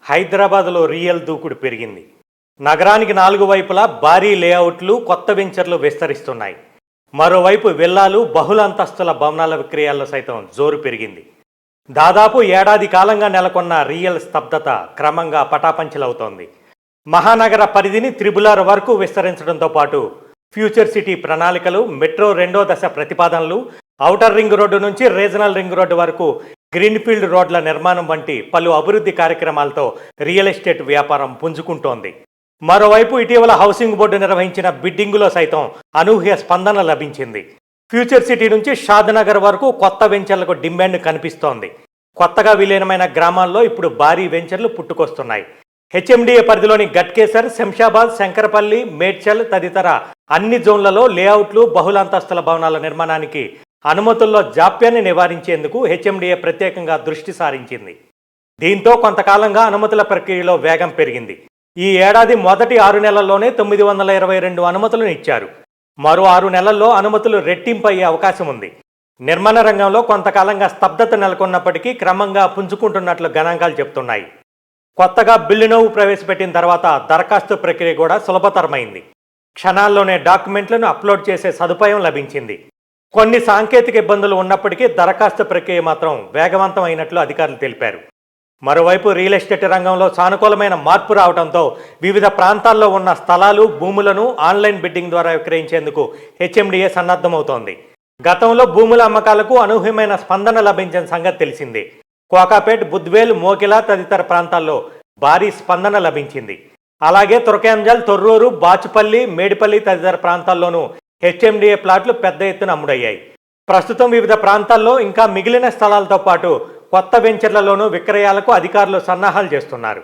హైదరాబాద్లో రియల్ దూకుడు పెరిగింది. నగరానికి 4 వైపులా భారీ లేఅవుట్లు, కొత్త వెంచర్లు విస్తరిస్తున్నాయి. మరోవైపు విల్లాలు, బహుళ అంతస్తుల భవనాల విక్రయాల్లో సైతం జోరు పెరిగింది. దాదాపు ఏడాది కాలంగా నెలకొన్న రియల్ స్తబ్దత క్రమంగా పటాపంచలవుతోంది. మహానగర పరిధిని త్రిబులార్ వరకు విస్తరించడంతో పాటు ఫ్యూచర్ సిటీ ప్రణాళికలు, మెట్రో 2వ దశ ప్రతిపాదనలు, ఔటర్ రింగ్ రోడ్డు నుంచి రీజనల్ రింగ్ రోడ్డు వరకు గ్రీన్ఫీల్డ్ రోడ్ల నిర్మాణం వంటి పలు అభివృద్ధి కార్యక్రమాలతో రియల్ ఎస్టేట్ వ్యాపారం పుంజుకుంటోంది. మరోవైపు ఇటీవల హౌసింగ్ బోర్డు నిర్వహించిన బిడ్డింగులో సైతం అనూహ్య స్పందన లభించింది. ఫ్యూచర్ సిటీ నుంచి షాద్నగర్ వరకు కొత్త వెంచర్లకు డిమాండ్ కనిపిస్తోంది. కొత్తగా విలీనమైన గ్రామాల్లో ఇప్పుడు భారీ వెంచర్లు పుట్టుకొస్తున్నాయి. హెచ్ఎండిఏ పరిధిలోని గట్కేసర్, శంషాబాద్, శంకరపల్లి, మేడ్చల్ తదితర అన్ని జోన్లలో లేఅవుట్లు, బహుళ అంతస్తుల భవనాల నిర్మాణానికి అనుమతుల్లో జాప్యాన్ని నివారించేందుకు హెచ్ఎండిఏ ప్రత్యేకంగా దృష్టి సారించింది. దీంతో కొంతకాలంగా అనుమతుల ప్రక్రియలో వేగం పెరిగింది. ఈ ఏడాది మొదటి 6 నెలల్లోనే 922 అనుమతులను ఇచ్చారు. మరో 6 నెలల్లో అనుమతులు రెట్టింపు అయ్యే అవకాశం ఉంది. నిర్మాణ రంగంలో కొంతకాలంగా స్తబ్దత నెలకొన్నప్పటికీ క్రమంగా పుంజుకుంటున్నట్లు గణాంకాలు చెబుతున్నాయి. కొత్తగా బిల్లును ప్రవేశపెట్టిన తర్వాత దరఖాస్తు ప్రక్రియ కూడా సులభతరమైంది. క్షణాల్లోనే డాక్యుమెంట్లను అప్లోడ్ చేసే సదుపాయం లభించింది. కొన్ని సాంకేతిక ఇబ్బందులు ఉన్నప్పటికీ దరఖాస్తు ప్రక్రియ మాత్రం వేగవంతం అయినట్లు అధికారులు తెలిపారు. మరోవైపు రియల్ ఎస్టేట్ రంగంలో సానుకూలమైన మార్పు రావడంతో వివిధ ప్రాంతాల్లో ఉన్న స్థలాలు, భూములను ఆన్లైన్ బిడ్డింగ్ ద్వారా విక్రయించేందుకు హెచ్ఎండిఏ సన్నద్ధమవుతోంది. గతంలో భూముల అమ్మకాలకు అనూహ్యమైన స్పందన లభించిన సంగతి తెలిసిందే. కోకాపేట్, బుద్వేల్, మోకిలా తదితర ప్రాంతాల్లో భారీ స్పందన లభించింది. అలాగే తురకేంజల్, తొర్రూరు, బాచుపల్లి, మేడిపల్లి తదితర ప్రాంతాల్లోనూ హెచ్ఎండిఏ ప్లాట్లు పెద్ద ఎత్తున అమ్ముడయ్యాయి. ప్రస్తుతం వివిధ ప్రాంతాల్లో ఇంకా మిగిలిన స్థలాలతో పాటు కొత్త వెంచర్లలోనూ విక్రయాలకు అధికారులు సన్నాహాలు చేస్తున్నారు.